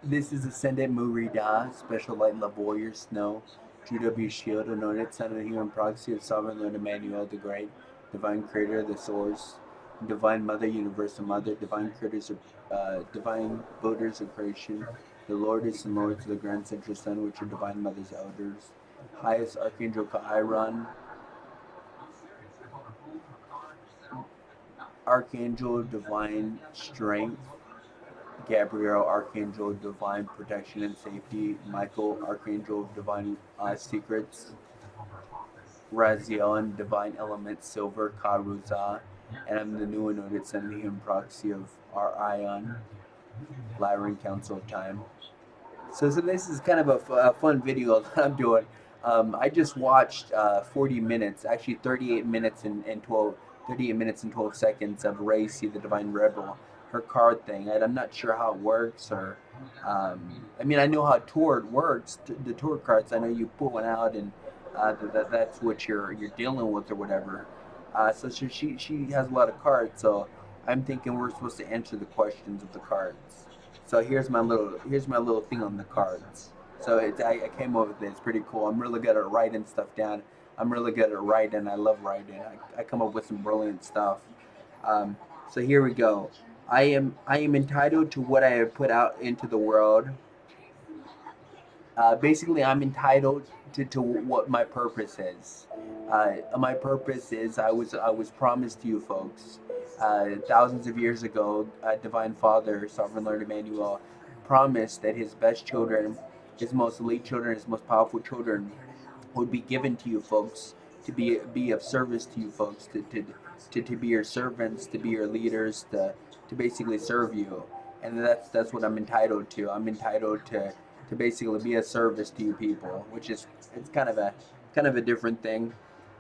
This is Ascendant MuRiDa, Special Light and Love Warrior Snow, GW Shield, anointed son of the human proxy of Sovereign Lord Emmanuel the Great, Divine Creator of the Source, Divine Mother, Universal Mother, Divine Creators of Divine Builders of Creation, the Lords and Lords of the Grand Central Sun, which are Divine Mother's elders, highest Archangel Chiron, Archangel Divine Strength, Gabriel, Archangel of Divine Protection and Safety, Michael, Archangel of Divine Secrets, Raziel, Divine Element, Silver, Karuza, and I'm the new anointed son of the human proxy of our Ion, Lyran Council of Time. So this is kind of a fun video that I'm doing. I just watched 40 minutes, actually 38 minutes and 12, 38 minutes and 12 seconds of Racey, the Divine Rebel, her card thing. I'm not sure how it works, or I mean, I know how Tour works, the Tour cards. I know you pull one out, and that's what you're dealing with or whatever. So she has a lot of cards. So I'm thinking we're supposed to answer the questions of the cards. So here's my little thing on the cards. So I came up with it. It's pretty cool. I'm really good at writing stuff down. I'm really good at writing. I love writing. I come up with some brilliant stuff. Um, so here we go. I am entitled to what I have put out into the world. Basically, I'm entitled to what my purpose is. My purpose is I was promised to you folks thousands of years ago. Divine Father, Sovereign Lord Emmanuel, promised that his best children, his most elite children, his most powerful children, would be given to you folks to be of service to you folks, to be your servants, to be your leaders, to basically serve you. And that's what I'm entitled to. I'm entitled to basically be a service to you people, which is it's kind of a different thing.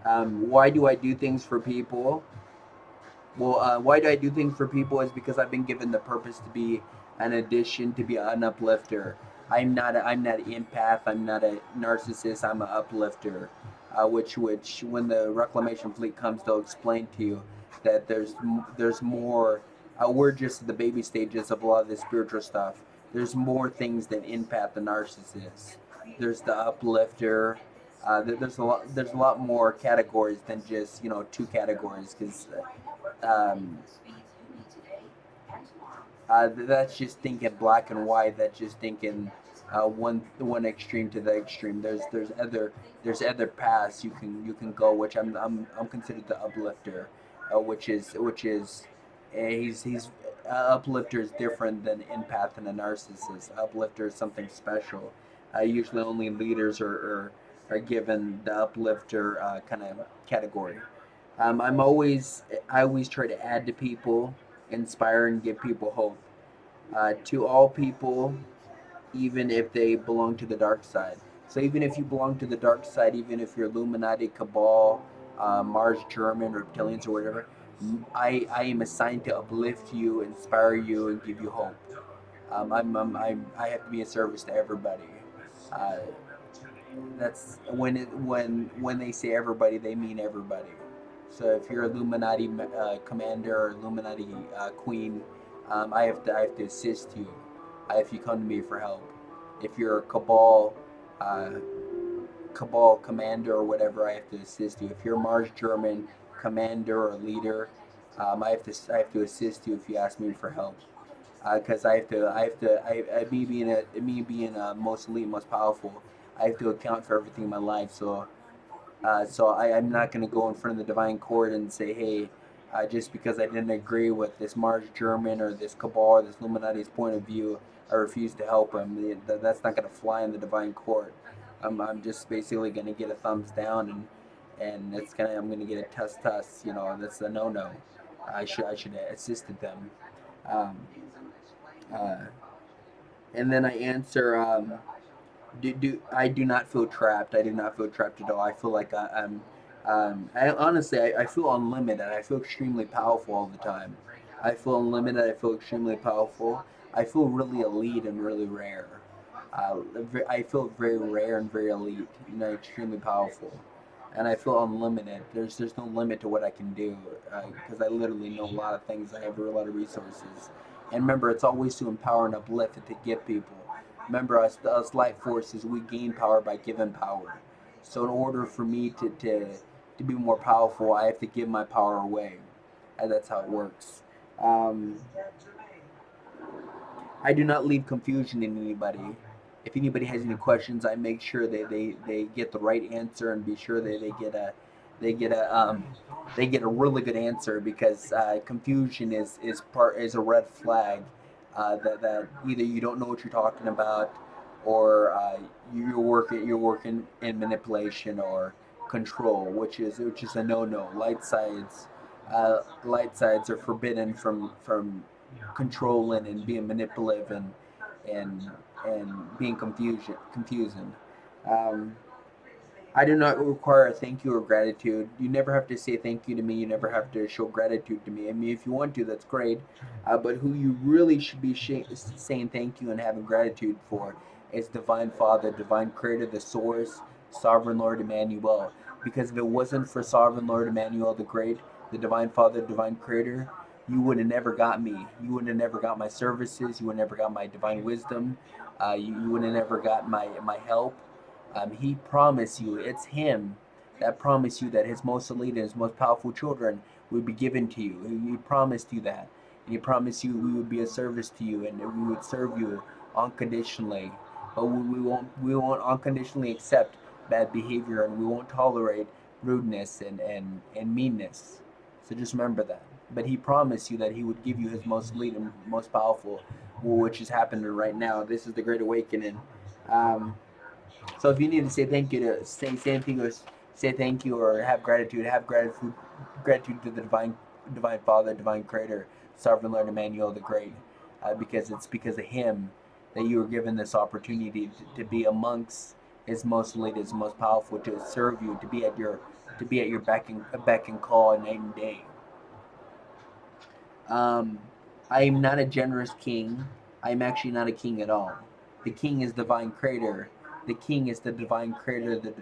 Why do I do things for people? Well, why do I do things for people is because I've been given the purpose to be an addition, to be an uplifter. I'm not an empath. I'm not a narcissist. I'm an uplifter. Which when the reclamation fleet comes, they'll explain to you that there's more. We're just the baby stages of a lot of the spiritual stuff. There's more things than empath and narcissist. There's the uplifter. There's a lot more categories than just two categories because um, that's just thinking black and white. That's just thinking one extreme to the extreme. There's other paths you can go, which I'm considered the uplifter, which is he's uplifter is different than empath and a narcissist. Uplifter is something special. Usually only leaders are given the uplifter kind of category. I always try to add to people, inspire and give people hope. To all people, even if they belong to the dark side. So even if you belong to the dark side, even if you're Illuminati, Cabal, Mars German, reptilians, or whatever, I am assigned to uplift you, inspire you, and give you hope. I have to be a service to everybody. Uh, that's when they say everybody, they mean everybody. So if you're Illuminati commander or Illuminati queen, I have to assist you. If you come to me for help. If you're a uh, cabal commander or whatever, I have to assist you. If you're Mars German commander or leader, I have to assist you if you ask me for help. Because me being most elite, most powerful, I have to account for everything in my life. So I'm not going to go in front of the divine court and say, hey, just because I didn't agree with this Mars German or this Cabal or this Illuminati's point of view, I refuse to help him. That's not going to fly in the divine court. I'm just basically going to get a thumbs down, and I'm going to get a tuss. That's a no-no. I should have assisted them. Um, uh, and then I answer. I do not feel trapped. I do not feel trapped at all. I feel like I'm. Honestly, I feel unlimited. I feel extremely powerful all the time. I feel unlimited. I feel extremely powerful. I feel really elite and really rare. I feel very rare and very elite. Extremely powerful, and I feel unlimited. There's no limit to what I can do because I literally know a lot of things. I have a lot of resources, and remember, it's always to empower and uplift and to give people. Remember, us light forces, we gain power by giving power. So in order for me to be more powerful, I have to give my power away. And that's how it works. Um, I do not leave confusion in anybody. If anybody has any questions, I make sure they get the right answer and be sure they get a they get a really good answer, because confusion is a red flag, that either you don't know what you're talking about, or you're working in manipulation or control, which is a no. Light sides are forbidden from controlling and being manipulative and being confusing. Um, I do not require a thank you or gratitude. You never have to say thank you to me. You never have to show gratitude to me. I mean, if you want to, that's great. But who you really should be saying thank you and having gratitude for is Divine Father, Divine Creator, the Source, Sovereign Lord Emmanuel. Because if it wasn't for Sovereign Lord Emmanuel the Great, the Divine Father, Divine Creator, you would have never got me. You would have never got my services. You would have never got my divine wisdom. You would have never got my help. He promised you, it's him that promised you that his most elite and his most powerful children would be given to you. He promised you that. And he promised you we would be a service to you and we would serve you unconditionally. But we won't unconditionally accept bad behavior, and we won't tolerate rudeness and meanness. So just remember that. But he promised you that he would give you his most elite and most powerful, which is happening right now. This is the Great Awakening. Um, so if you need to say thank you, to say same thing, or say thank you or have gratitude to the divine Father, divine Creator, Sovereign Lord Emmanuel the Great, because it's because of Him that you were given this opportunity to be amongst His most elite, His most powerful, to serve you, to be at your beck and call night and day. Um, I am not a generous king. I am actually not a king at all. The king is divine creator. The king is the divine creator, the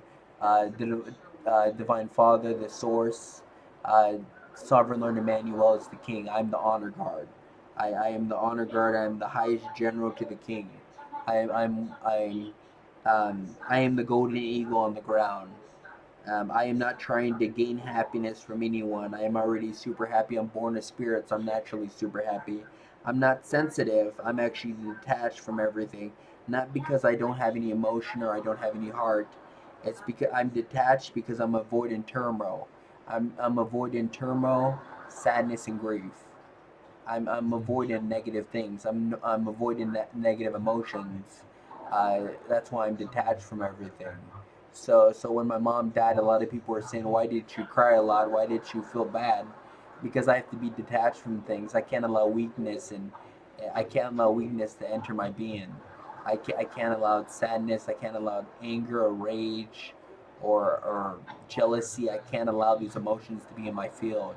divine father, the source. Uh, Sovereign Lord Emmanuel is the king. I'm the honor guard. I am the honor guard. I am the highest general to the king. I am the golden eagle on the ground. I am not trying to gain happiness from anyone. I am already super happy. I'm born of spirit, so I'm naturally super happy. I'm not sensitive. I'm actually detached from everything. Not because I don't have any emotion or I don't have any heart. It's because I'm detached because I'm avoiding turmoil. I'm avoiding turmoil, sadness, and grief. I'm avoiding negative things. I'm avoiding negative emotions. That's why I'm detached from everything. So when my mom died, a lot of people were saying, "Why did you cry a lot? Why did you feel bad?" Because I have to be detached from things. I can't allow weakness, and I can't allow weakness to enter my being. I can't allow sadness. I can't allow anger or rage or jealousy. I can't allow these emotions to be in my field,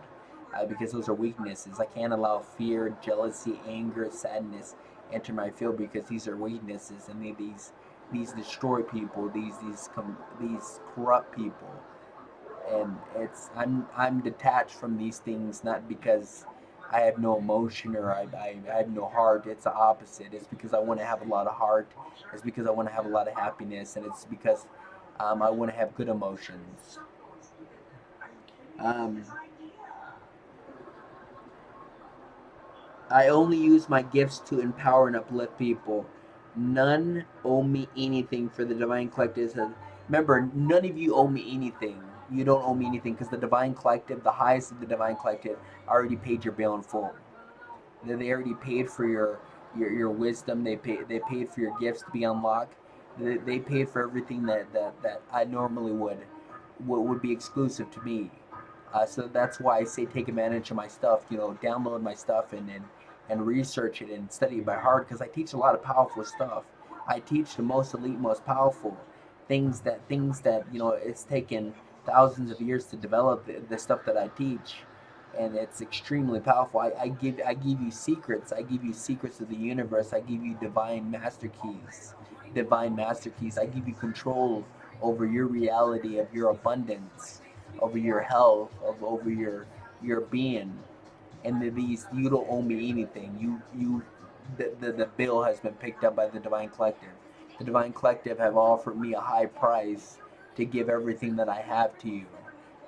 because those are weaknesses. I can't allow fear, jealousy, anger, sadness enter my field, because these are weaknesses, and these destroy people. These corrupt people, and I'm detached from these things, not because I have no emotion or I have no heart. It's the opposite. It's because I want to have a lot of heart. It's because I want to have a lot of happiness, and it's because I want to have good emotions. Um, I only use my gifts to empower and uplift people. None owe me anything, for the Divine Collective says. Remember, none of you owe me anything. You don't owe me anything, because the Divine Collective, the highest of the Divine Collective, already paid your bill in full. They already paid for your wisdom. They paid for your gifts to be unlocked. They paid for everything that I normally would be exclusive to me. So that's why I say take advantage of my stuff. Download my stuff and research it and study it by heart, because I teach a lot of powerful stuff. I teach the most elite, most powerful things that it's taken thousands of years to develop the stuff that I teach, and it's extremely powerful. I give you secrets. I give you secrets of the universe. I give you divine master keys. Divine master keys. I give you control over your reality, of your abundance, over your health, over your being. And these, you don't owe me anything. You the bill has been picked up by the Divine Collective. The Divine Collective have offered me a high price to give everything that I have to you,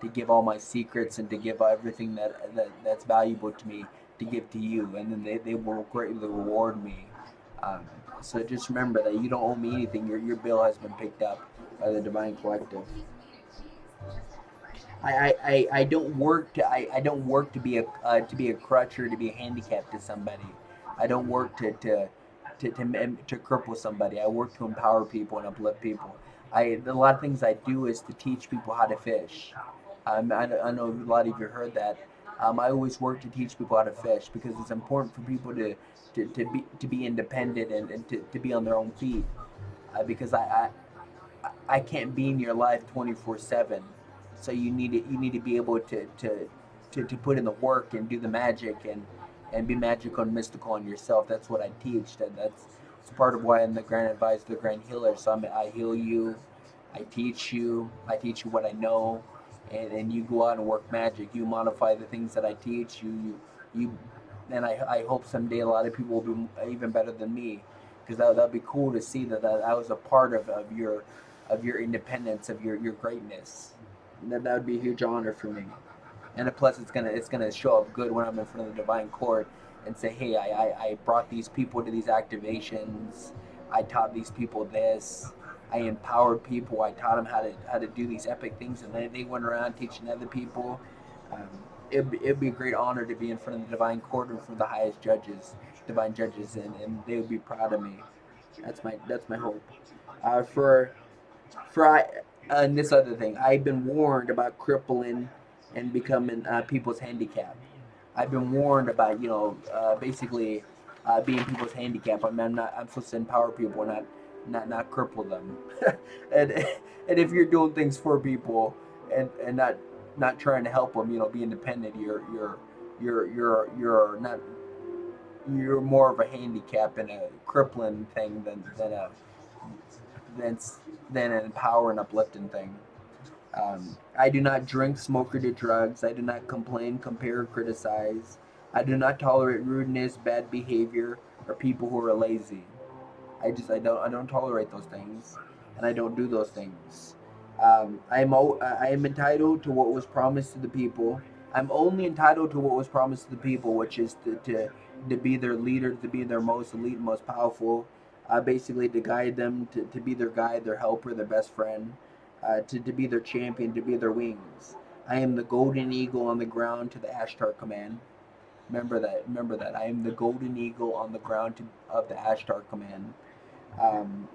to give all my secrets and to give everything that's valuable to me to give to you, and then they will greatly reward me. Um, so just remember that you don't owe me anything. Your bill has been picked up by the Divine Collective. I don't work to I don't work to be a crutch or to be a handicap to somebody. I don't work to cripple somebody. I work to empower people and uplift people. A lot of things I do is to teach people how to fish. I know a lot of you heard that. I always work to teach people how to fish because it's important for people to be independent and to be on their own feet. Because I can't be in your life 24/7. So you need to be able to put in the work and do the magic and be magical and mystical on yourself. That's what I teach. That's part of why I'm the Grand Advisor, the Grand Healer. So I heal you, I teach you what I know, and you go out and work magic. You modify the things that I teach. You and I hope someday a lot of people will be even better than me, because that'd be cool to see that I was a part of your independence, of your greatness. That would be a huge honor for me. And plus, it's gonna show up good when I'm in front of the divine court and say, hey, I brought these people to these activations. I taught these people this. I empowered people. I taught them how to do these epic things, and then they went around teaching other people. Um, it'd be a great honor to be in front of the divine court and for the highest judges, divine judges, and they would be proud of me. That's my hope. For and this other thing, I've been warned about crippling and becoming people's handicap. I've been warned about basically being people's handicap. I'm supposed to empower people, not cripple them. and and if you're doing things for people and not trying to help them, be independent. You're not you're more of a handicap and a crippling thing than than an empowering, uplifting thing. I do not drink, smoke, or do drugs. I do not complain, compare, or criticize. I do not tolerate rudeness, bad behavior, or people who are lazy. I don't tolerate those things, and I don't do those things. I am entitled to what was promised to the people. I'm only entitled to what was promised to the people, which is to be their leader, to be their most elite, most powerful, basically to guide them, to be their guide, their helper, their best friend, to be their champion, to be their wings. I am the golden eagle on the ground to the Ashtar command. Remember that. Remember that. I am the golden eagle on the ground of the Ashtar command. Um,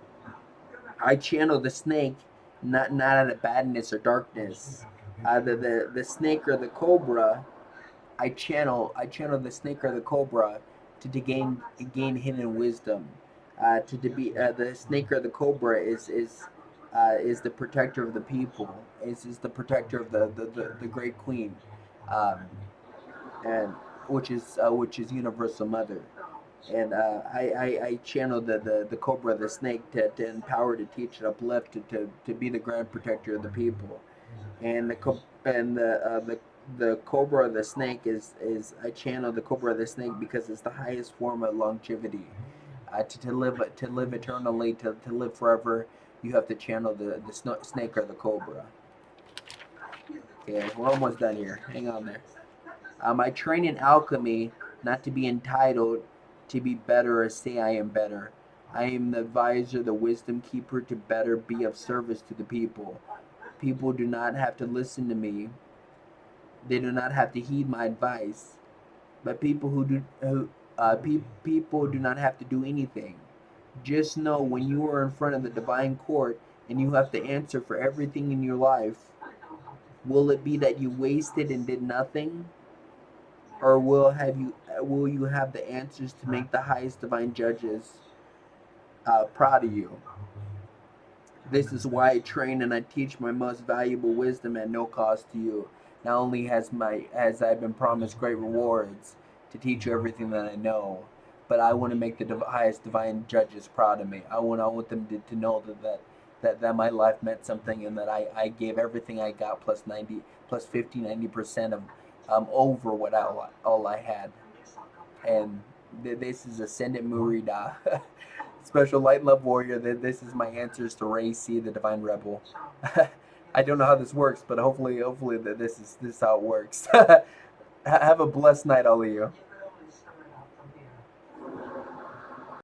I channel the snake, not out of badness or darkness. The snake or the cobra, I channel the snake or the cobra to gain hidden wisdom. To be the snake or the cobra is the protector of the people. Is the protector of the great queen, um, and which is universal mother. And I channel the cobra, the snake, to empower, to teach, and uplift, to be the grand protector of the people. And the cobra, the snake is I channel the cobra, the snake, because it's the highest form of longevity. To live eternally, to live forever, you have to channel the snake or the cobra. Okay, we're almost done here. Hang on there. I train in alchemy, not to be entitled to be better or say I am better. I am the advisor, the wisdom keeper, to better be of service to the people. People do not have to listen to me. They do not have to heed my advice. But people do not have to do anything. Just know when you are in front of the divine court and you have to answer for everything in your life, will it be that you wasted and did nothing? Or will you have the answers to make the highest divine judges proud of you? This is why I train and I teach my most valuable wisdom at no cost to you. Not only has I've been promised great rewards to teach you everything that I know, but I want to make the highest divine judges proud of me. I want them to know that my life meant something, and that I gave everything I got plus 50, 90% of over what all I had. And This is Ascendant MuRiDa. Special light and love warrior. This is my answers to Racey, the divine rebel. I don't know how this works, but hopefully this is how it works. Have a blessed night, all of you.